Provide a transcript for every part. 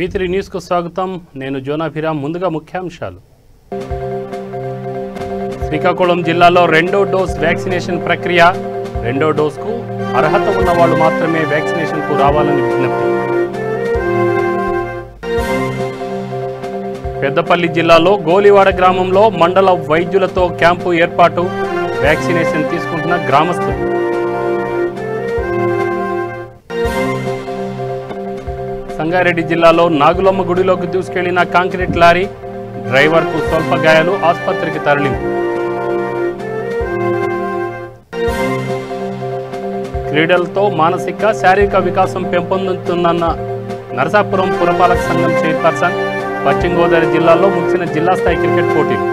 V3 news కు స్వాగతం. నేను జోనాభిరామ్. ముందుగా ముఖ్యాంశాలు. శ్రీకాకుళం జిల్లాలో రెండో డోస్ వ్యాక్సినేషన్ ప్రక్రియ. రెండో డోస్కు అర్హత ఉన్న వాళ్ళు మాత్రమే వ్యాక్సినేషన్కు రావాలని విజ్ఞప్తి. పెద్దపల్లి జిల్లాలో గోలివాడ గ్రామంలో మండల వైద్యులతో క్యాంపు ఏర్పాటు. వ్యాక్సినేషన్ తీసుకుంటున్న గ్రామస్తులు. సంగారెడ్డి జిల్లాలో నాగులమ్మ గుడిలోకి దూసుకెళ్లిన కాంక్రీట్ లారీ. డ్రైవర్కు స్వల్ప గాయాలు, ఆసుపత్రికి తరలింపు. క్రీడలతో మానసిక శారీరక వికాసం పెంపొందుతున్న నరసాపురం పురపాలక సంఘం చైర్పర్సన్. పశ్చిమ గోదావరి జిల్లాలో ముగిసిన జిల్లా స్థాయి క్రికెట్ పోటీలు.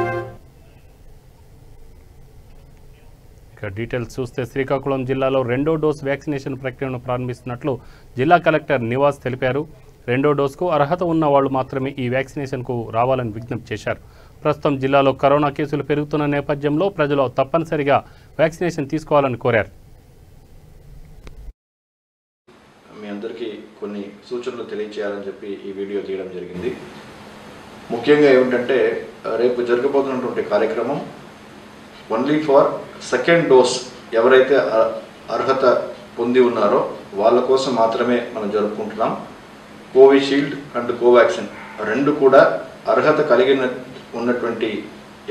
డీటెయిల్స్ చూస్తే శ్రీకాకుళం జిల్లాలో రెండో డోస్ వ్యాక్సినేషన్ ప్రక్రియను ప్రారంభిస్తున్నట్లు జిల్లా కలెక్టర్ నివాస్ తెలిపారు. రెండో డోస్కు అర్హత ఉన్న వాళ్ళు మాత్రమే ఈ వ్యాక్సినేషన్కు రావాలని విజ్ఞప్తి చేశారు. ప్రస్తుతం జిల్లాలో కరోనా కేసులు పెరుగుతున్న నేపథ్యంలో ప్రజలు తప్పనిసరిగా వ్యాక్సినేషన్ తీసుకోవాలని కోరారు. మీ అందరికీ కొన్ని సూచనలు తెలియజేయాలని చెప్పి ఈ వీడియో తీయడం జరిగింది. ముఖ్యంగా ఏమిటంటే రేపు జరగబోతున్నటువంటి కార్యక్రమం ఓన్లీ ఫర్ సెకండ్ డోస్ ఎవరైతే అర్హత పొంది ఉన్నారో వాళ్ళ కోసం మాత్రమే మనం జరుపుకుంటున్నాం. కోవిషీల్డ్ అండ్ కోవాక్సిన్ రెండు కూడా అర్హత కలిగిన ఉన్నటువంటి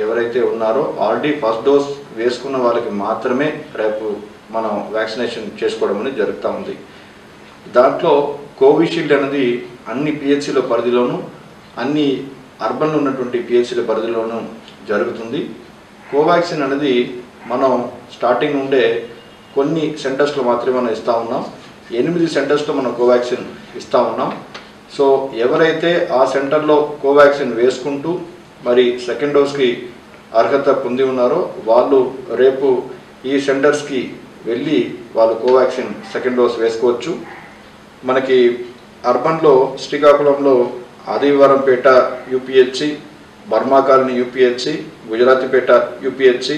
ఎవరైతే ఉన్నారో ఆల్రెడీ ఫస్ట్ డోస్ వేసుకున్న వాళ్ళకి మాత్రమే రేపు మనం వ్యాక్సినేషన్ చేసుకోవడం అనేది జరుగుతూ ఉంది. దాంట్లో కోవిషీల్డ్ అనేది అన్ని పిహెచ్సిల పరిధిలోనూ అన్ని అర్బన్లో ఉన్నటువంటి పిహెచ్సిల పరిధిలోనూ జరుగుతుంది. కోవాక్సిన్ అనేది మనం స్టార్టింగ్ నుండే కొన్ని సెంటర్స్లో మాత్రమే మనం ఇస్తూ ఉన్నాం. 8 సెంటర్స్లో మనం కోవాక్సిన్ ఇస్తూ ఉన్నాం. సో ఎవరైతే ఆ సెంటర్లో కోవాక్సిన్ వేసుకుంటూ మరి సెకండ్ డోస్కి అర్హత పొంది ఉన్నారో వాళ్ళు రేపు ఈ సెంటర్స్కి వెళ్ళి వాళ్ళు కోవాక్సిన్ సెకండ్ డోస్ వేసుకోవచ్చు. మనకి అర్బన్లో శ్రీకాకుళంలో Adivarampeta UPHC, Burma colony UPHC, Gujaratipeta UPHC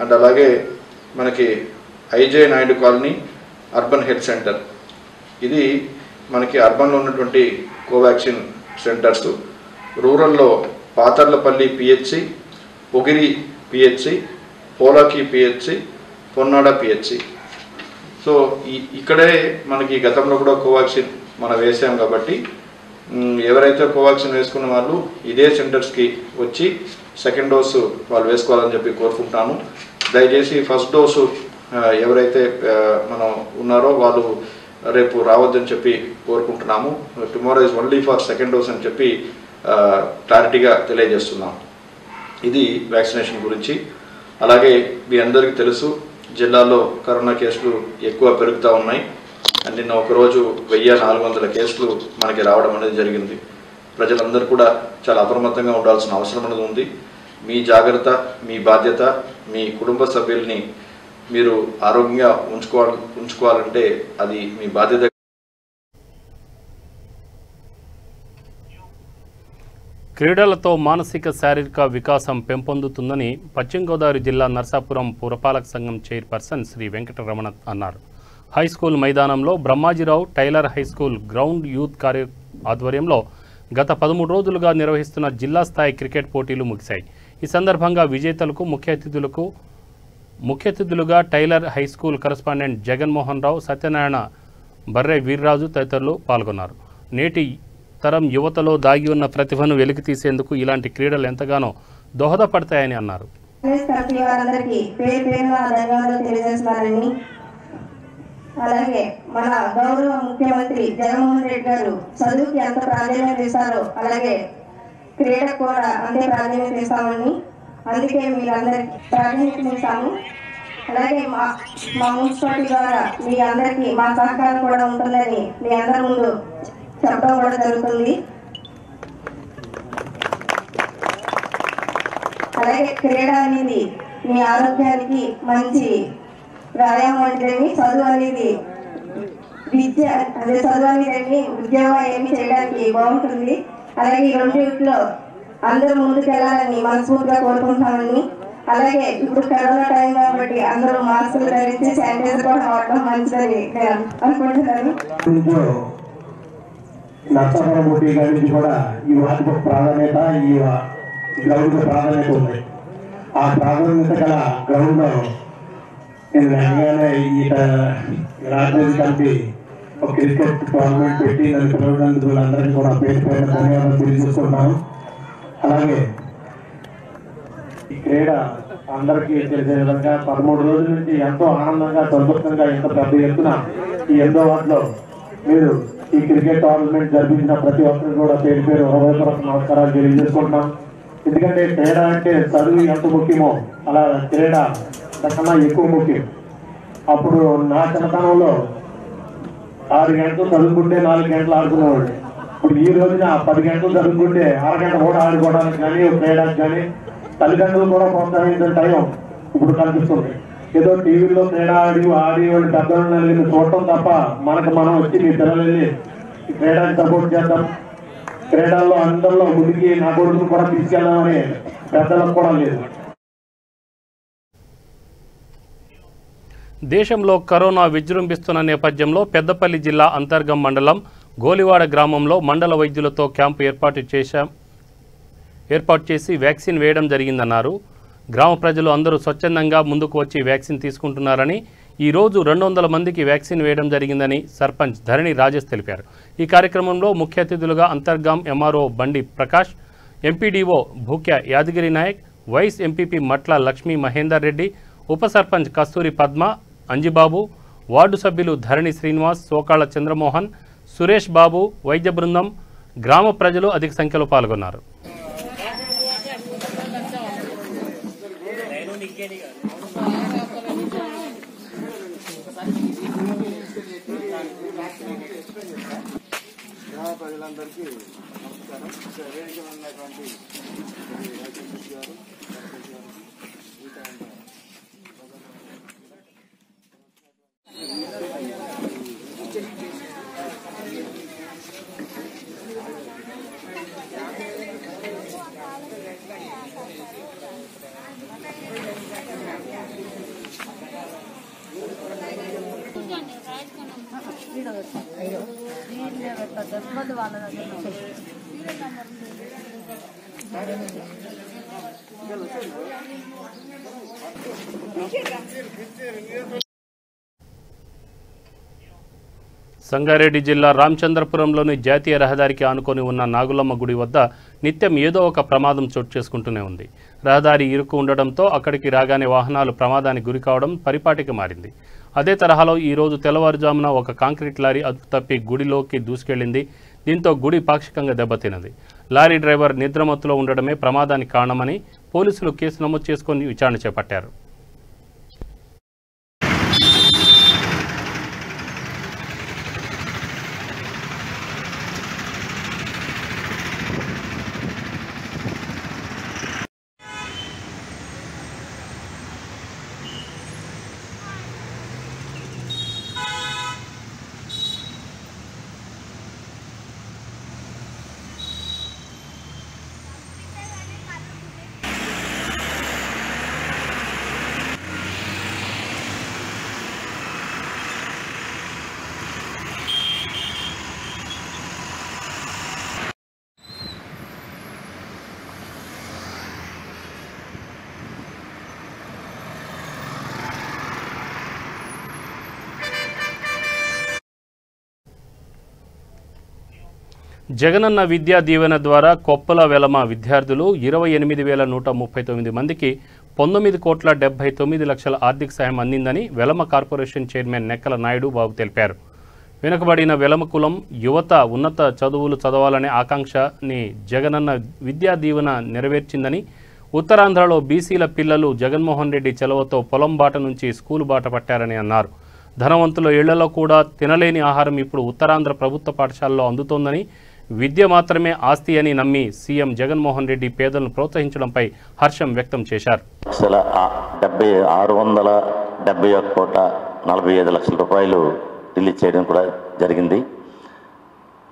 and అలాగే మనకి IJ Naidu colony urban health centre. ఇది మనకి అర్బన్లో ఉన్నటువంటి కోవాక్సిన్ సెంటర్స్. రూరల్లో Patharlapalli PHC, Pogiri PHC, Polaki PHC, Ponnada PHC. So ఇక్కడే మనకి గతంలో కూడా కోవాక్సిన్ మనం వేసాం కాబట్టి ఎవరైతే కోవాక్సిన్ వేసుకున్న వాళ్ళు ఇదే సెంటర్స్కి వచ్చి సెకండ్ డోసు వాళ్ళు వేసుకోవాలని చెప్పి కోరుకుంటున్నాను. దయచేసి ఫస్ట్ డోసు ఎవరైతే మనం ఉన్నారో వాళ్ళు రేపు రావద్దని చెప్పి కోరుకుంటున్నాము. Tomorrow is only for second dose అని చెప్పి క్లారిటీగా తెలియజేస్తున్నాం. ఇది వ్యాక్సినేషన్ గురించి. అలాగే మీ అందరికీ తెలుసు జిల్లాలో కరోనా కేసులు ఎక్కువ పెరుగుతూ ఉన్నాయి. నిన్న ఒకరోజు 1400 కేసులు మనకి రావడం అనేది జరిగింది. ప్రజలందరూ కూడా చాలా అప్రమత్తంగా ఉండాల్సిన అవసరం అనేది ఉంది. మీ జాగ్రత్త, మీ బాధ్యత, మీ కుటుంబ సభ్యుల్ని మీరు ఆరోగ్యంగా ఉంచుకోవాలంటే అది మీ బాధ్యత. క్రీడలతో మానసిక శారీరక వికాసం పెంపొందుతుందని పశ్చిమ గోదావరి జిల్లా నరసాపురం పురపాలక సంఘం చైర్పర్సన్ శ్రీ వెంకటరమణ అన్నారు. హైస్కూల్ మైదానంలో Brahmajirao tailor high school ground youth కార్య ఆధ్వర్యంలో గత 13 రోజులుగా నిర్వహిస్తున్న జిల్లా స్థాయి క్రికెట్ పోటీలు ముగిశాయి. ఈ సందర్భంగా విజేతలకు ముఖ్య అతిథులుగా tailor high school correspondent Jaganmohan Rao, Satyanarayana, బర్రె వీర్రాజు తదితరులు పాల్గొన్నారు. నేటి తరం యువతలో దాగి ఉన్న ప్రతిభను వెలికి తీసేందుకు ఇలాంటి క్రీడలు ఎంతగానో దోహదపడతాయని అన్నారు. అలాగే మన గౌరవ ముఖ్యమంత్రి జగన్మోహన్ రెడ్డి గారు చదువుకి ఎంత ప్రాధాన్యత ఇస్తారో అలాగే క్రీడకు కూడా అంతే ప్రాధాన్యత ఇస్తామని, అందుకే మీరందరికీ ప్రాధాన్యత ఇస్తాము. అలాగే మా మున్సిపాలిటీ ద్వారా మీ అందరికీ మా సహకారం కూడా ఉంటుందని మీ అందరి ముందు చెప్పడం కూడా జరుగుతుంది. అలాగే క్రీడ అనేది మీ ఆరోగ్యానికి మంచి వ్యాయామం అంటేమి, చదువు అనేది విద్య అదే చదువు అనేది ఉద్యోగం ఏమి చేయడానికి బాగుంటుంది. అలాగే ఈ రెండింటిలో అందరూ ముందుకు వెళ్ళాలని మనస్ఫూర్తిగా కోరుకుంటున్నామని, అలాగే ఇప్పుడు కరోనా టైం కాబట్టి అందరూ మాస్కులు ధరించి శానిటైజర్ కూడా వాడడం మంచిదని నేను అనుకుంటున్నాను. నర్సాపురం పోటీ నుంచి కూడా ఈ వాటికి ప్రాధాన్యత, ఈ గ్రౌండ్ ప్రాధాన్యత ఉంది. ఆ ప్రాధాన్యత గల గ్రౌండ్లో నేను వెంటనే ఈ రాజధాని కలిపి ఒక క్రికెట్ టోర్నమెంట్ పెట్టి నన్ను పిలవడానికి వాళ్ళందరికీ కూడా పేరు పేరు ధన్యవాదాలు తెలియజేసుకుంటున్నాను. అలాగే ఈ క్రీడ అందరికీ తెలిసే విధంగా 13 రోజుల నుంచి ఎంతో ఆనందంగా, సంతోషంగా, ఎంతో పెద్ద ఎత్తున ఈ 8వ వార్డులో మీరు ఈ క్రికెట్ టోర్నమెంట్ జరిపించిన ప్రతి ఒక్కరికి కూడా పేరు పేరు హృదయపూర్వక నమస్కారాలు తెలియజేసుకుంటున్నాం. ఎందుకంటే క్రీడ అంటే చదువు ఎంత ముఖ్యమో అలా క్రీడ అంతకన్నా ఎక్కువ ముఖ్యం. అప్పుడు నా చిన్నతనంలో 6 గంటలు చదువుకుంటే 4 గంటలు ఆడుకునేవాళ్ళు. ఇప్పుడు ఈ రోజున 10 గంటలు చదువుకుంటే అరగంట కూడా ఆడుకోవడానికి కానీ క్రీడకి కానీ తల్లిదండ్రులు కూడా ప్రోత్సహించిన టైం ఇప్పుడు కనిపిస్తుంది. ఏదో టీవీలో క్రీడ ఆడి వాళ్ళు పెద్దవాళ్ళని చూడటం తప్ప మనకు మనం వచ్చి మీ పిల్లలు వెళ్ళి క్రీడకి సపోర్ట్ చేద్దాం, క్రీడల్లో అందరిలో ముందుకి నా కొడుకును కూడా తీసుకెళ్దామని పెద్దలకు కూడా లేదు. దేశంలో కరోనా విజృంభిస్తున్న నేపథ్యంలో పెద్దపల్లి జిల్లా అంతర్గం మండలం గోలివాడ గ్రామంలో మండల వైద్యులతో క్యాంపు ఏర్పాటు చేసి వ్యాక్సిన్ వేయడం జరిగిందన్నారు. గ్రామ ప్రజలు అందరూ స్వచ్ఛందంగా ముందుకు వచ్చి వ్యాక్సిన్ తీసుకుంటున్నారని, ఈరోజు 200 మందికి వ్యాక్సిన్ వేయడం జరిగిందని సర్పంచ్ ధరణి రాజేష్ తెలిపారు. ఈ కార్యక్రమంలో ముఖ్య అతిథులుగా Antargaon MRO Bandi Prakash, MPDO Bhukya Yadagiri Nayak, vice MPP Matla Lakshmi Mahender Reddy, ఉప సర్పంచ్ కస్తూరి పద్మ, అంజిబాబు, వార్డు సభ్యులు ధరణి శ్రీనివాస్, సోకాళ్ల చంద్రమోహన్, సురేష్ బాబు, వైద్య బృందం, గ్రామ ప్రజలు అధిక సంఖ్యలో పాల్గొన్నారు. ప్రజలందరికీ నమస్కారం. వేదికలో ఉన్నటువంటి సంగారెడ్డి జిల్లా రామచంద్రపురంలోని జాతీయ రహదారికి ఆనుకొని ఉన్న నాగులమ్మ గుడి వద్ద నిత్యం ఏదో ఒక ప్రమాదం చోటు చేసుకుంటూనే ఉంది. రహదారి ఇరుకు ఉండడంతో అక్కడికి రాగానే వాహనాలు ప్రమాదానికి గురి కావడం పరిపాటికి మారింది. అదే తరహాలో ఈరోజు తెల్లవారుజామున ఒక కాంక్రీట్ లారీ అదుపు తప్పి గుడిలోకి దూసుకెళ్లింది. దీంతో గుడి పాక్షికంగా దెబ్బతిన్నది. లారీ డ్రైవర్ నిద్రమత్తులో ఉండడమే ప్రమాదానికి కారణమని పోలీసులు కేసు నమోదు చేసుకుని విచారణ చేపట్టారు. జగనన్న విద్యా దీవెన ద్వారా కొప్పల వెలమ విద్యార్థులు 28,139 మందికి 19,79,00,000 ఆర్థిక సాయం అందిందని వెలమ కార్పొరేషన్ చైర్మన్ నెక్కల నాయుడు బాబు తెలిపారు. వెనుకబడిన వెలమ కులం యువత ఉన్నత చదువులు చదవాలనే ఆకాంక్షని జగనన్న విద్యా దీవెన నెరవేర్చిందని, ఉత్తరాంధ్రలో బీసీల పిల్లలు జగన్మోహన్ రెడ్డి చలవతో పొలం బాట నుంచి స్కూలు బాట పట్టారని అన్నారు. ధనవంతుల ఇళ్లలో కూడా తినలేని ఆహారం ఇప్పుడు ఉత్తరాంధ్ర ప్రభుత్వ పాఠశాలలో అందుతోందని, విద్య మాత్రమే ఆస్తి అని నమ్మి సీఎం జగన్మోహన్ రెడ్డి పేదలను ప్రోత్సహించడంపై హర్షం వ్యక్తం చేశారు. 671,45,45,00,000 రూపాయలు రిలీజ్ చేయడం కూడా జరిగింది.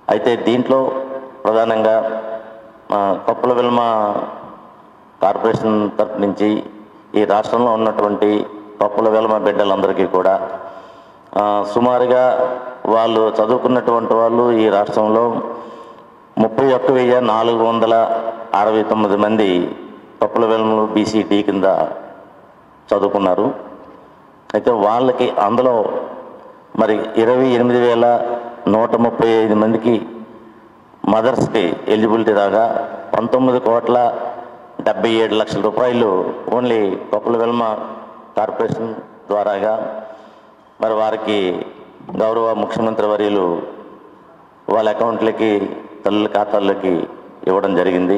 అయితే దీంట్లో ప్రధానంగా కొప్పల వెల్మ కార్పొరేషన్ తరఫు నుంచి ఈ రాష్ట్రంలో ఉన్నటువంటి కొప్పల వెల్మ బిడ్డలందరికీ కూడా సుమారుగా వాళ్ళు చదువుకున్నటువంటి వాళ్ళు ఈ రాష్ట్రంలో 31,469 మంది పప్పుల వెల్మలు BCD కింద చదువుకున్నారు. అయితే వాళ్ళకి అందులో మరి 28,135 మందికి మదర్స్కి ఎలిజిబిలిటీ రాగా 19,77,00,000 రూపాయలు ఓన్లీ పప్పుల వెల్మ కార్పొరేషన్ ద్వారాగా మరి వారికి గౌరవ ముఖ్యమంత్రి వర్యులు వాళ్ళ అకౌంట్లకి తల్లుల ఖాతాల్లోకి ఇవ్వడం జరిగింది.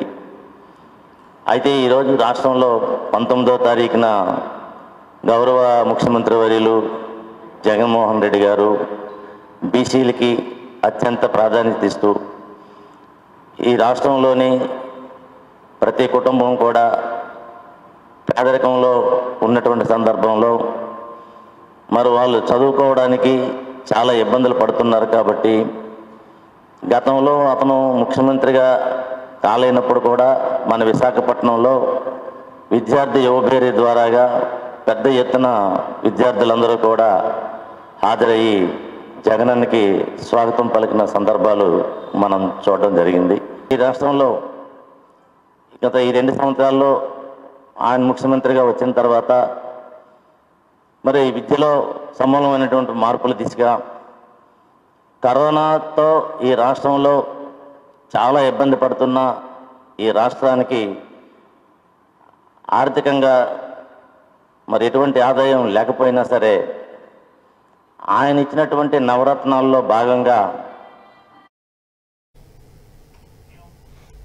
అయితే ఈరోజు రాష్ట్రంలో 19వ తారీఖున గౌరవ ముఖ్యమంత్రి వర్యులు జగన్మోహన్ రెడ్డి గారు బీసీలకి అత్యంత ప్రాధాన్యత ఇస్తూ ఈ రాష్ట్రంలోని ప్రతి కుటుంబం కూడా పేదరికంలో ఉన్నటువంటి సందర్భంలో మరి వాళ్ళు చదువుకోవడానికి చాలా ఇబ్బందులు పడుతున్నారు. కాబట్టి గతంలో అతను ముఖ్యమంత్రిగా కాలేనప్పుడు కూడా మన విశాఖపట్నంలో విద్యార్థి యువభేరి ద్వారాగా పెద్ద ఎత్తున విద్యార్థులందరూ కూడా హాజరయ్యి జగనన్నకి స్వాగతం పలికిన సందర్భాలు మనం చూడడం జరిగింది. ఈ రాష్ట్రంలో గత ఈ 2 సంవత్సరాల్లో ఆయన ముఖ్యమంత్రిగా వచ్చిన తర్వాత మరి విద్యలో సమూలమైనటువంటి మార్పుల దిశగా కరోనాతో ఈ రాష్ట్రంలో చాలా ఇబ్బంది పడుతున్న ఈ రాష్ట్రానికి ఆర్థికంగా మరి ఎటువంటి ఆదాయం లేకపోయినా సరే ఆయన ఇచ్చినటువంటి నవరత్నాల్లో భాగంగా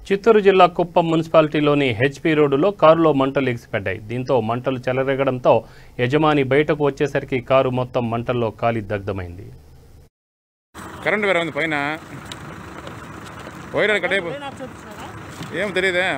చిత్తూరు జిల్లా కుప్పం మున్సిపాలిటీలోని HP రోడ్డులో కారులో మంటలు ఎగిసిపడ్డాయి. దీంతో మంటలు చెలరేగడంతో యజమాని బయటకు వచ్చేసరికి కారు మొత్తం మంటల్లో కాలి దగ్ధమైంది. కరెంట్ వేరే ఉంది పైన వైర్ కట్టే ఏం తెలియదే.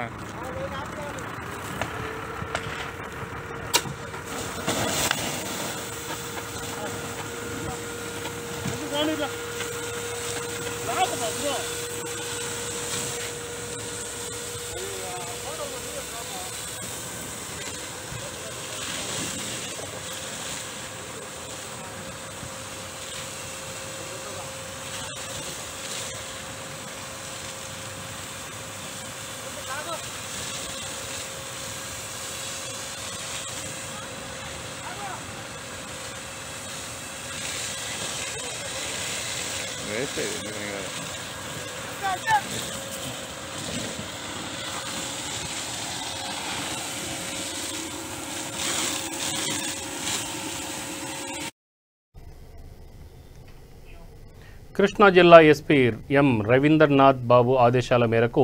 కృష్ణా జిల్లా ఎస్పీ ఎం రవీంద్రనాథ్ బాబు ఆదేశాల మేరకు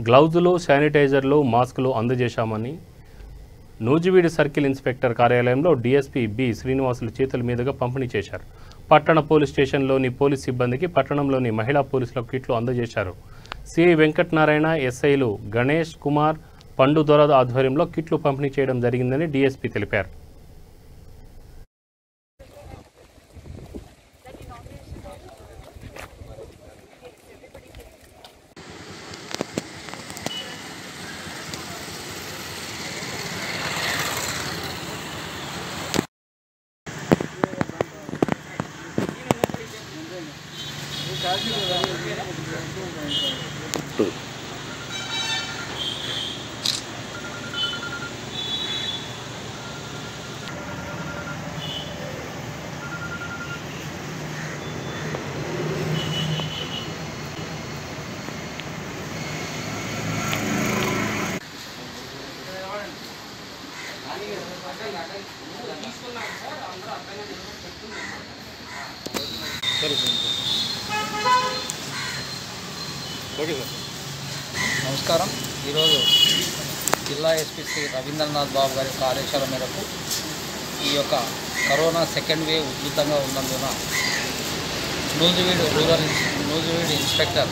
గ్లౌజులు, శానిటైజర్లు, మాస్కులు అందజేశామని నూజివీడు సర్కిల్ ఇన్స్పెక్టర్ కార్యాలయంలో డీఎస్పీ బి శ్రీనివాసులు చేతుల మీదుగా పంపిణీ చేశారు. పట్టణ పోలీస్ స్టేషన్లోని పోలీస్ సిబ్బందికి పట్టణంలోని మహిళా పోలీసుల కిట్లు అందజేశారు. సిఐ వెంకటనారాయణ, ఎస్ఐలు గణేష్ కుమార్, పండు దొర ఆధ్వర్యంలో కిట్లు పంపిణీ చేయడం జరిగిందని డీఎస్పీ తెలిపారు. నమస్కారం. ఈరోజు జిల్లా ఎస్పీ శ్రీ రవీంద్రనాథ్ బాబు గారి ఆదేశాల మేరకు ఈ యొక్క కరోనా సెకండ్ వేవ్ ఉధృతంగా ఉన్నందున నూజివీడు ఇన్స్పెక్టర్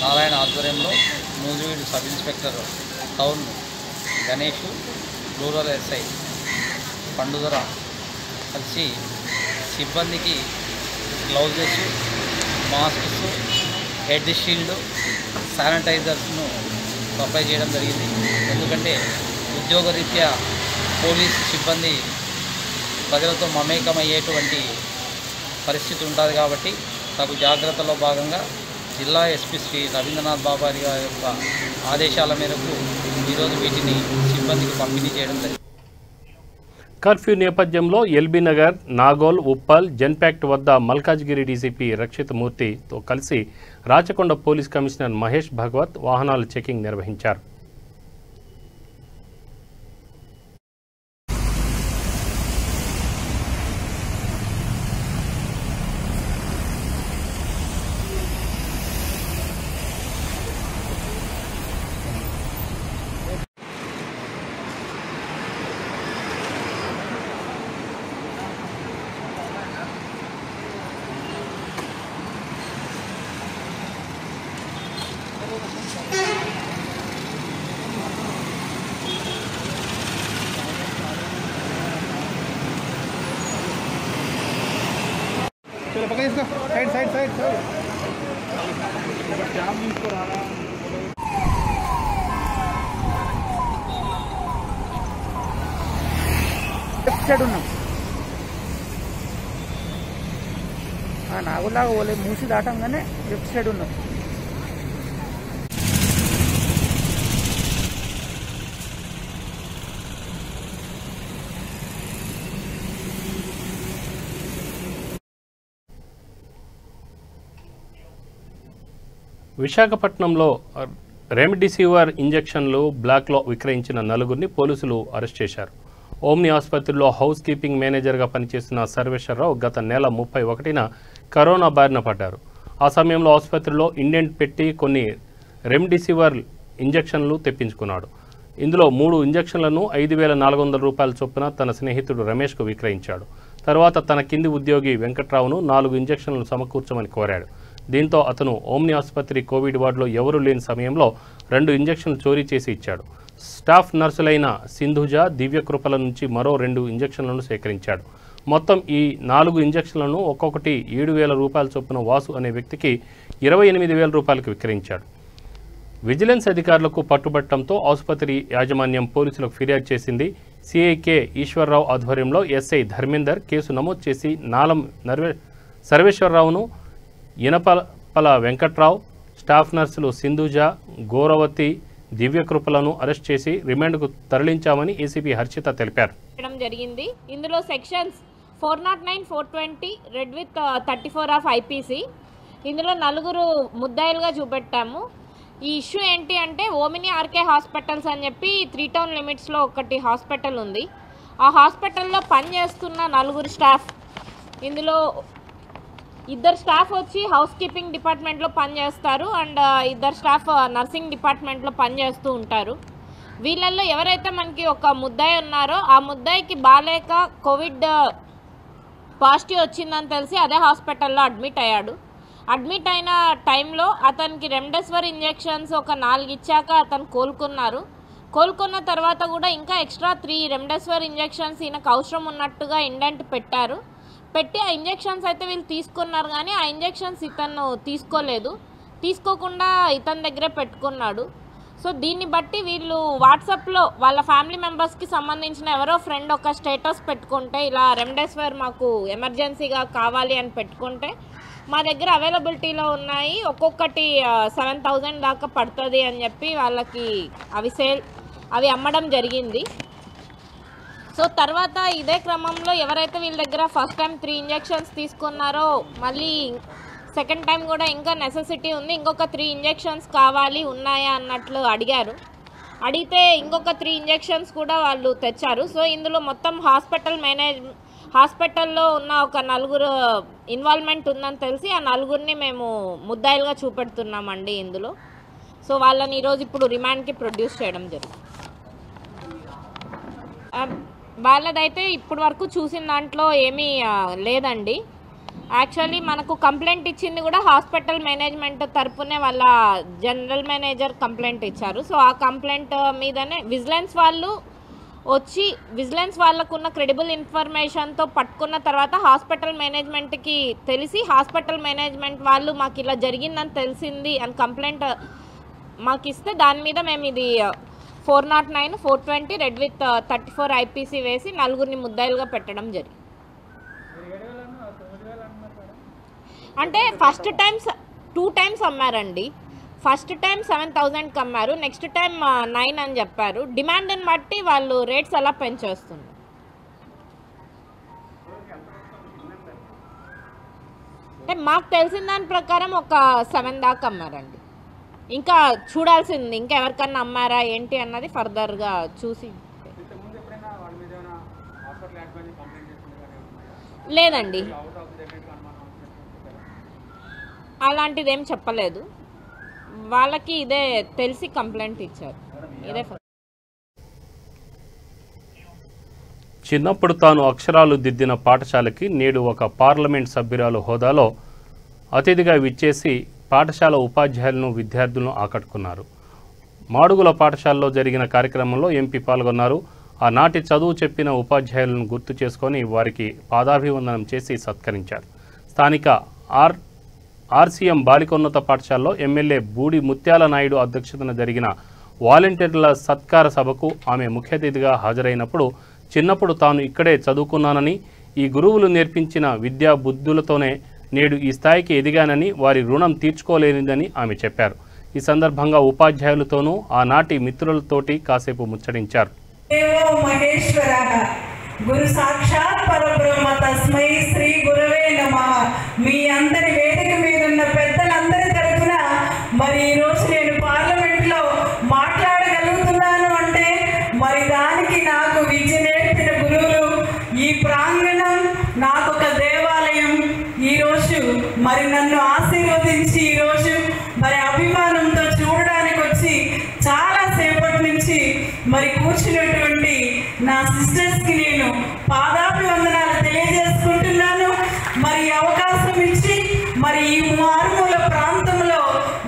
నారాయణ ఆధ్వర్యంలో Nuzvid sub inspector town Ganesh, rural SI Pandudara కలిసి సిబ్బందికి గ్లౌజెస్, మాస్క్స్, హెడ్ షీల్డ్, శానిటైజర్స్ను సప్లై చేయడం జరిగింది. ఎందుకంటే ఉద్యోగరీత్యా పోలీస్ సిబ్బంది ప్రజలతో మమేకమయ్యేటువంటి పరిస్థితి ఉంటుంది కాబట్టి తగు జాగ్రత్తలో భాగంగా జిల్లా ఎస్పీ శ్రీ రవీంద్రనాథ్ బాబు గారి యొక్క ఆదేశాల మేరకు ఈరోజు వీటిని సిబ్బందికి పంపిణీ చేయడం జరిగింది. కర్ఫ్యూ నేపథ్యంలో ఎల్బీ నగర్, నాగోల్, ఉప్పల్, జెన్పాక్ట్ వద్ద మల్కాజ్గిరి డీసీపీ రక్షిత్ మూర్తితో కలిసి రాచకొండ పోలీస్ కమిషనర్ మహేష్ భగవత్ వాహనాల చెకింగ్ నిర్వహించారు. चलो पकड़ इसको, साइड साइड साइड साइड जाम इसको रहा लेफ्ट साइड उन्ना नागुलागा बोले मूसी दाटंगाने लेफ्ट साइड उन्ना విశాఖపట్నంలో రెమ్డెసివిర్ ఇంజెక్షన్లు బ్లాక్లో విక్రయించిన నలుగురిని పోలీసులు అరెస్ట్ చేశారు. ఓమ్ని ఆసుపత్రిలో హౌస్ కీపింగ్ మేనేజర్గా పనిచేస్తున్న సర్వేశ్వరరావు గత నెల 31న కరోనా బారిన పడ్డారు. ఆ సమయంలో ఆసుపత్రిలో ఇండెంట్ పెట్టి కొన్ని రెమ్డెసివిర్ ఇంజెక్షన్లు తెప్పించుకున్నాడు. ఇందులో 3 ఇంజెక్షన్లను 5,400 రూపాయల చొప్పున తన స్నేహితుడు రమేష్కు విక్రయించాడు. తర్వాత తన కింది ఉద్యోగి వెంకట్రావును 4 ఇంజెక్షన్లు సమకూర్చమని కోరాడు. దీంతో అతను ఓమ్ని ఆసుపత్రి కోవిడ్ వార్డులో ఎవరూ లేని సమయంలో 2 ఇంజెక్షన్లు చోరీ చేసి ఇచ్చాడు. స్టాఫ్ నర్సులైన సింధుజ, దివ్యకృపల నుంచి మరో 2 ఇంజెక్షన్లను సేకరించాడు. మొత్తం ఈ 4 ఇంజెక్షన్లను ఒక్కొక్కటి 7,000 రూపాయల చొప్పున వాసు అనే వ్యక్తికి 28,000 రూపాయలకు విక్రయించాడు. విజిలెన్స్ అధికారులకు పట్టుబట్టడంతో ఆసుపత్రి యాజమాన్యం పోలీసులకు ఫిర్యాదు చేసింది. సిఐకే ఈశ్వర్రావు ఆధ్వర్యంలో ఎస్ఐ ధర్మేందర్ కేసు నమోదు చేసి నాలం సర్వేశ్వరరావును, ఇనపల వెంకట్రావు, స్టాఫ్ నర్సులు సింధుజ, గౌరవతి, దివ్యకృపలను అరెస్ట్ చేసి రిమాండ్కు తరలించామని ఏసీపీ హర్షిత తెలిపారు. జరిగింది. ఇందులో sections 409, 420 red with 34 of IPC. ఇందులో 4 ముద్దాయిలుగా చూపెట్టాము. ఈ ఇష్యూ ఏంటి అంటే ఓమిని ఆర్కే హాస్పిటల్స్ అని చెప్పి 3 టౌన్ లిమిట్స్లో ఒకటి హాస్పిటల్ ఉంది. ఆ హాస్పిటల్లో పనిచేస్తున్న 4 స్టాఫ్, ఇందులో 2 స్టాఫ్ వచ్చి హౌస్ కీపింగ్ డిపార్ట్మెంట్లో పనిచేస్తారు అండ్ 2 స్టాఫ్ నర్సింగ్ డిపార్ట్మెంట్లో పనిచేస్తూ ఉంటారు. వీళ్ళల్లో ఎవరైతే మనకి ఒక ముద్దాయి ఉన్నారో ఆ ముద్దాయికి బాలేక కోవిడ్ పాజిటివ్ వచ్చిందని తెలిసి అదే హాస్పిటల్లో అడ్మిట్ అయ్యాడు. అడ్మిట్ అయిన టైంలో అతనికి రెమ్డెసివిర్ ఇంజెక్షన్స్ ఒక 4 ఇచ్చాక అతను కోలుకున్నారు. కోలుకున్న తర్వాత కూడా ఇంకా ఎక్స్ట్రా 3 రెమ్డెసివిర్ ఇంజెక్షన్స్ ఈయనకు అవసరం ఉన్నట్టుగా ఇండెంట్ పెట్టారు. పెట్టి ఆ ఇంజెక్షన్స్ అయితే వీళ్ళు తీసుకున్నారు, కానీ ఆ ఇంజెక్షన్స్ ఇతను తీసుకోలేదు. తీసుకోకుండా ఇతని దగ్గరే పెట్టుకున్నాడు. సో దీన్ని బట్టి వీళ్ళు వాట్సాప్లో వాళ్ళ ఫ్యామిలీ మెంబర్స్కి సంబంధించిన ఎవరో ఫ్రెండ్ ఒక స్టేటస్ పెట్టుకుంటే ఇలా రెమ్డెసివిర్ మాకు ఎమర్జెన్సీగా కావాలి అని పెట్టుకుంటే మా దగ్గర అవైలబిలిటీలో ఉన్నాయి, ఒక్కొక్కటి 7,000 దాకా పడుతుంది అని చెప్పి వాళ్ళకి అవి అమ్మడం జరిగింది. సో తర్వాత ఇదే క్రమంలో ఎవరైతే వీళ్ళ దగ్గర ఫస్ట్ టైం 3 ఇంజెక్షన్స్ తీసుకున్నారో మళ్ళీ సెకండ్ టైం కూడా ఇంకా నెసెసిటీ ఉంది, ఇంకొక 3 ఇంజెక్షన్స్ కావాలి ఉన్నాయా అన్నట్లు అడిగారు. అడిగితే ఇంకొక 3 ఇంజెక్షన్స్ కూడా వాళ్ళు తెచ్చారు. సో ఇందులో మొత్తం హాస్పిటల్లో ఉన్న ఒక 4 ఇన్వాల్వ్మెంట్ ఉందని తెలిసి ఆ 4ని మేము ముద్దాయిలుగా చూపెడుతున్నామండి ఇందులో. సో వాళ్ళని ఈరోజు ఇప్పుడు రిమాండ్కి ప్రొడ్యూస్ చేయడం జరిగింది. వాళ్ళదైతే ఇప్పటి వరకు చూసిన దాంట్లో ఏమీ లేదండి. యాక్చువల్లీ మనకు కంప్లైంట్ ఇచ్చింది కూడా హాస్పిటల్ మేనేజ్మెంట్ తరపునే వాళ్ళ జనరల్ మేనేజర్ కంప్లైంట్ ఇచ్చారు. సో ఆ కంప్లైంట్ మీదనే విజిలెన్స్ వాళ్ళు వచ్చి విజిలెన్స్ వాళ్ళకున్న క్రెడిబుల్ ఇన్ఫర్మేషన్తో పట్టుకున్న తర్వాత హాస్పిటల్ మేనేజ్మెంట్కి తెలిసి హాస్పిటల్ మేనేజ్మెంట్ వాళ్ళు మాకు ఇలా జరిగిందని తెలిసింది అని కంప్లైంట్ మాకు ఇస్తే దాని మీద మేము ఇది 409, 420 రెడ్ విత్ 34 ఐపీసీ వేసి 4ని ముద్దాయిలుగా పెట్టడం జరిగింది. అంటే 2 times అమ్మారండి. ఫస్ట్ టైం 7,000కి అమ్మారు, నెక్స్ట్ టైం 9 అని చెప్పారు. డిమాండ్ని బట్టి వాళ్ళు రేట్స్ అలా పెంచేస్తున్నారు. అంటే మాకు తెలిసిన దాని ప్రకారం ఒక 7 దాకా అమ్మారండి. ఇంకా చూడాల్సింది ఇంకా ఎవరికన్నా అమ్మారా ఏంటి అన్నది ఫర్దర్గా చూసి. లేదండి, అలాంటిది ఏం చెప్పలేదు. వాళ్ళకి ఇదే తెలిసి కంప్లైంట్ ఇచ్చారు. ఇదే చిన్నప్పుడు తాను అక్షరాలు దిద్దిన పాఠశాలకి నేడు ఒక పార్లమెంట్ సభ్యురాలు హోదాలో అతిథిగా విచ్చేసి పాఠశాల ఉపాధ్యాయులను విద్యార్థులను ఆకట్టుకున్నారు. మాడుగుల పాఠశాలలో జరిగిన కార్యక్రమంలో ఎంపీ పాల్గొన్నారు. ఆనాటి చదువు చెప్పిన ఉపాధ్యాయులను గుర్తు చేసుకొని వారికి పాదాభివందనం చేసి సత్కరించారు. స్థానిక ఆర్సీఎం బాలికోన్నత పాఠశాలలో ఎమ్మెల్యే బూడి ముత్యాల నాయుడు అధ్యక్షతన జరిగిన వాలంటీర్ల సత్కార సభకు ఆమె ముఖ్య అతిథిగా హాజరైనప్పుడు చిన్నప్పుడు తాను ఇక్కడే చదువుకున్నానని, ఈ గురువులు నేర్పించిన విద్యా బుద్ధులతోనే నేడు ఈ స్థాయికి ఎదిగానని, వారి రుణం తీర్చుకోలేనిదని ఆమె చెప్పారు. ఈ సందర్భంగా ఉపాధ్యాయులతోనూ ఆనాటి మిత్రులతోటి కాసేపు ముచ్చటించారు. గురు సాక్షాత్ పరబ్రహ్మ తస్మై శ్రీ గురవే నమః. మీ అందరి వేదిక మీద ఉన్న పెద్దలందరి తరఫున మరి ఈరోజు నేను పార్లమెంట్లో మాట్లాడగలుగుతున్నాను అంటే మరి దానికి నాకు విద్య నేర్పిన గురువులు, ఈ ప్రాంగణం నాకు ఒక దేవాలయం. ఈరోజు మరి నన్ను ఆశీర్వదించి ఈరోజు మరి అభిమానంతో చూడడానికి వచ్చి చాలా సేపటి నుంచి మరి కూర్చున్నటువంటి నా సిస్టర్స్కి నేను పాదాభివందనాలు తెలియజేసుకుంటున్నాను. మరి అవకాశం ఇచ్చి మరి ఈ మారుమూల ప్రాంతంలో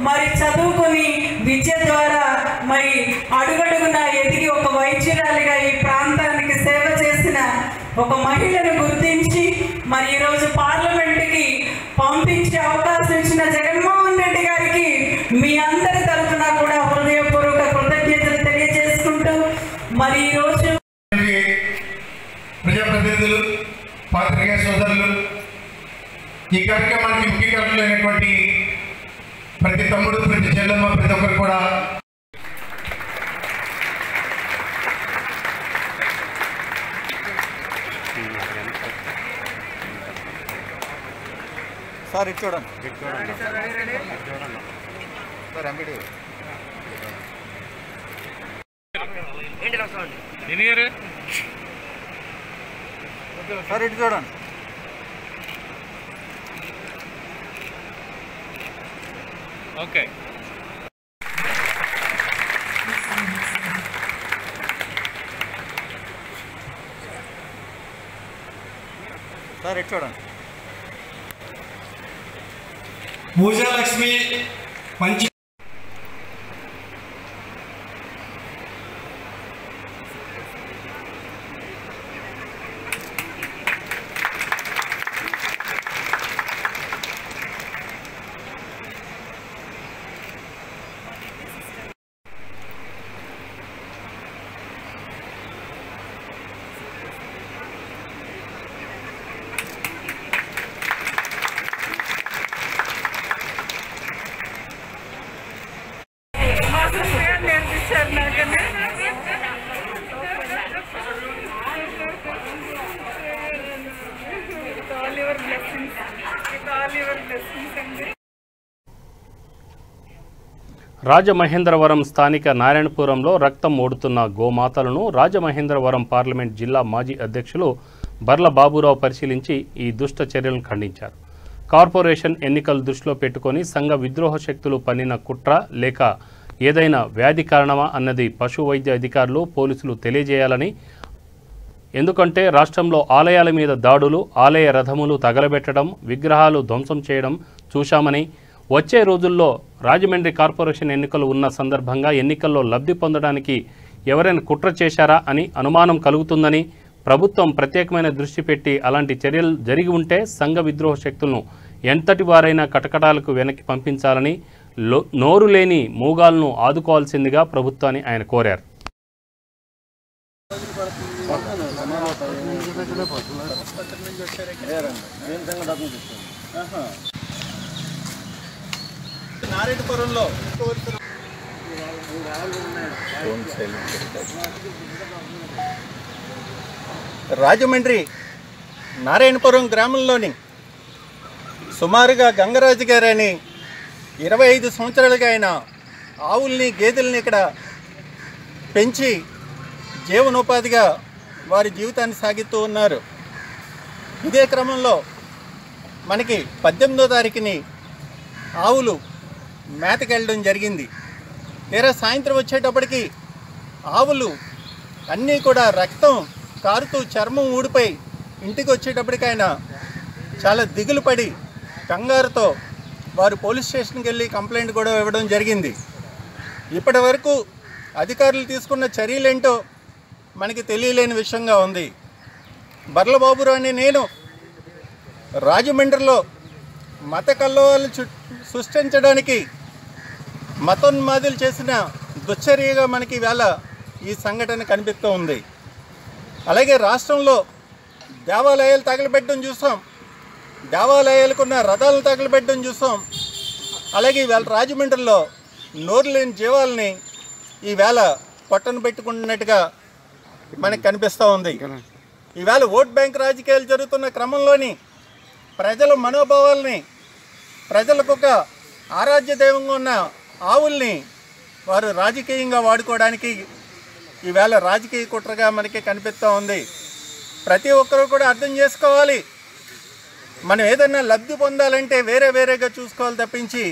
మరి చదువుకొని విద్య ద్వారా మరి అడుగడుగునా ఎదిగి ఒక వైద్యురాలిగా ఈ ప్రాంతానికి సేవ చేసిన ఒక మహిళను గుర్తించి మరి ఈరోజు పార్లమెంటుకి పంపించే అవకాశం ఇచ్చిన జగన్మోహన్ రెడ్డి గారికి మీ అందరి తరఫున కూడా హృదయపూర్వక కృతజ్ఞతలు తెలియజేసుకుంటూ మరి ఈరోజు ప్రజాప్రతినిధులు, పాత్రికేయ సోదరులు, ఈ కార్యక్రమానికి ముఖ్య కారణమైనటువంటి ప్రతి తమ్ముడు, ప్రతి చెల్లెమ్మ, ప్రతి ఒక్కరు కూడా సార్ ఇటు చూడండి. సార్ ఎంపీడీ సార్ ఇటు చూడండి. ఓకే సార్ ఇటు చూడండి. పూజాలక్ష్మి పంచి రాజమహేంద్రవరం స్థానిక నారాయణపురంలో రక్తం ఓడుతున్న గోమాతలను రాజమహేంద్రవరం పార్లమెంట్ జిల్లా మాజీ అధ్యక్షులు బర్ల బాబురావు పరిశీలించి ఈ దుష్ట చర్యలను ఖండించారు. కార్పొరేషన్ ఎన్నికలు దృష్టిలో పెట్టుకొని సంఘ విద్రోహ శక్తులు పన్నిన కుట్ర లేక ఏదైనా వ్యాధి కారణమా అన్నది పశు వైద్య అధికారులు, పోలీసులు తెలియజేయాలని, ఎందుకంటే రాష్ట్రంలో ఆలయాల మీద దాడులు, ఆలయ రథములు తగలబెట్టడం, విగ్రహాలు ధ్వంసం చేయడం చూశామని, వచ్చే రోజుల్లో రాజమండ్రి కార్పొరేషన్ ఎన్నికలు ఉన్న సందర్భంగా ఎన్నికల్లో లబ్ధి పొందడానికి ఎవరైనా కుట్ర చేశారా అని అనుమానం కలుగుతుందని, ప్రభుత్వం ప్రత్యేకమైన దృష్టి పెట్టి అలాంటి చర్యలు జరిగి ఉంటే సంఘ విద్రోహ శక్తులను ఎంతటి వారైనా కటకటాలకు వెనక్కి పంపించాలని, నోరు లేని మూగాలను ఆదుకోవాల్సిందిగా ప్రభుత్వాన్ని ఆయన కోరారు. నారాయణపురంలో రాజమండ్రి నారాయణపురం గ్రామంలోని సుమారుగా గంగరాజు గారని 25 సంవత్సరాలుగా ఆయన ఆవుల్ని గేదెల్ని ఇక్కడ పెంచి జీవనోపాధిగా వారి జీవితాన్ని సాగిస్తూ ఉన్నారు. ఇదే క్రమంలో మనకి 18వ తారీఖుని ఆవులు మేతకెళ్ళడం జరిగింది. తీరా సాయంత్రం వచ్చేటప్పటికి ఆవులు అన్నీ కూడా రక్తం కారుతూ చర్మం ఊడిపోయి ఇంటికి వచ్చేటప్పటికి ఆయన చాలా దిగులు పడి కంగారుతో వారు పోలీస్ స్టేషన్కి వెళ్ళి కంప్లైంట్ కూడా ఇవ్వడం జరిగింది. ఇప్పటి వరకు అధికారులు తీసుకున్న చర్యలేంటో మనకి తెలియలేని విషయంగా ఉంది. బర్లబాబురావు అనే నేను రాజమండ్రిలో మత కల్లోలు సృష్టించడానికి మతోన్మాదులు చేసిన దుశ్చర్యగా మనకి వేళ ఈ సంఘటన కనిపిస్తూ ఉంది. అలాగే రాష్ట్రంలో దేవాలయాలు తగలబెట్టడం చూసాం, దేవాలయాలకున్న రథాలను తగలబెట్టడం చూసాం. అలాగే ఈవేళ రాజమండ్రిలో నోరు లేని జీవాలని ఈవేళ పొట్టను పెట్టుకున్నట్టుగా మనకు కనిపిస్తూ ఉంది. ఈవేళ ఓట్ బ్యాంక్ రాజకీయాలు జరుగుతున్న క్రమంలోని ప్రజల మనోభావాల్ని, ప్రజలకు ఒక ఆరాధ్య దైవంగా ఉన్న ఆవుల్ని వారు రాజకీయంగా వాడుకోవడానికి ఈవేళ రాజకీయ కుట్రగా మనకి కనిపిస్తూ ఉంది. ప్రతి ఒక్కరూ కూడా అర్థం చేసుకోవాలి, మనం ఏదైనా లబ్ధి పొందాలంటే వేరేగా చూసుకోవాలి తప్పించి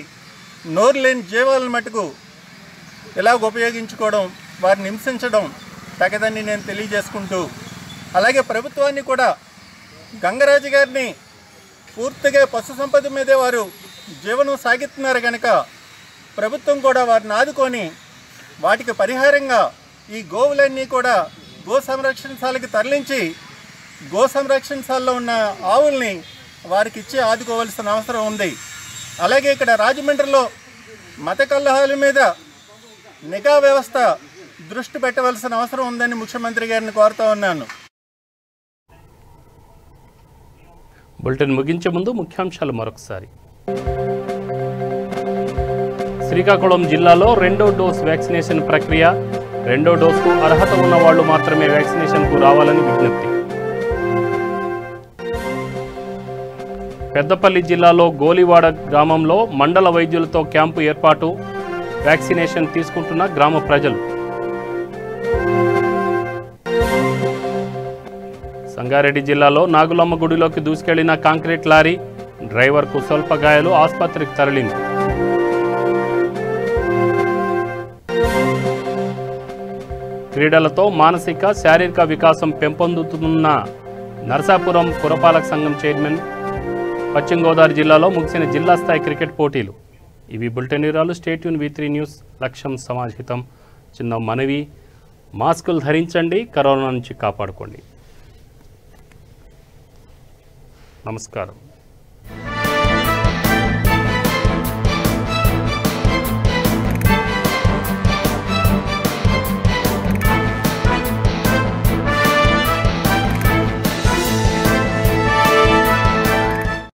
నోరు లేని జీవాలను మటుకు ఇలాగ ఉపయోగించుకోవడం, వారిని హింసించడం తగదని నేను తెలియజేసుకుంటూ, అలాగే ప్రభుత్వాన్ని కూడా గంగరాజు గారిని పూర్తిగా పశు సంపద మీదే వారు జీవనం సాగిస్తున్నారు కనుక ప్రభుత్వం కూడా వారిని ఆదుకొని వాటికి పరిహారంగా ఈ గోవులన్నీ కూడా గో సంరక్షణశాలకి తరలించి గో సంరక్షణశాలలో ఉన్న ఆవుల్ని వారికి ఇచ్చి ఆదుకోవాల్సిన అవసరం ఉంది. అలాగే ఇక్కడ రాజమండ్రిలో మత కలహాల మీద నిఘా వ్యవస్థ దృష్టి పెట్టవలసిన అవసరం ఉందని ముఖ్యమంత్రి గారిని కోరుతూ ఉన్నాను. బులెటిన్ ముగించే ముందు ముఖ్యాంశాలు మరొకసారి. శ్రీకాకుళం జిల్లాలో 2వ డోస్ వ్యాక్సినేషన్ ప్రక్రియ, 2వ డోసుకు అర్హత ఉన్న వాళ్లు మాత్రమే వ్యాక్సినేషన్కు రావాలని విజ్ఞప్తి. పెద్దపల్లి జిల్లాలో గోలివాడ గ్రామంలో మండల వైద్యులతో క్యాంపు ఏర్పాటు, వ్యాక్సినేషన్ తీసుకుంటున్న గ్రామ ప్రజలు. సంగారెడ్డి జిల్లాలో నాగులమ్మ గుడిలోకి దూసుకెళ్లిన కాంక్రీట్ లారీ, డ్రైవర్కు స్వల్ప గాయాలు, ఆసుపత్రికి తరలింది. క్రీడలతో మానసిక శారీరక వికాసం పెంపొందుతున్న నరసాపురం పురపాలక సంఘం చైర్మన్. పశ్చిమ గోదావరి జిల్లాలో ముగిసిన జిల్లా స్థాయి క్రికెట్ పోటీలు. ఇవి బులెటిన్ వివరాలు. Stay tune V3 news. లక్ష్యం సమాజహితం. చిన్న మనవి, మాస్కులు ధరించండి, కరోనా నుంచి కాపాడుకోండి. నమస్కారం.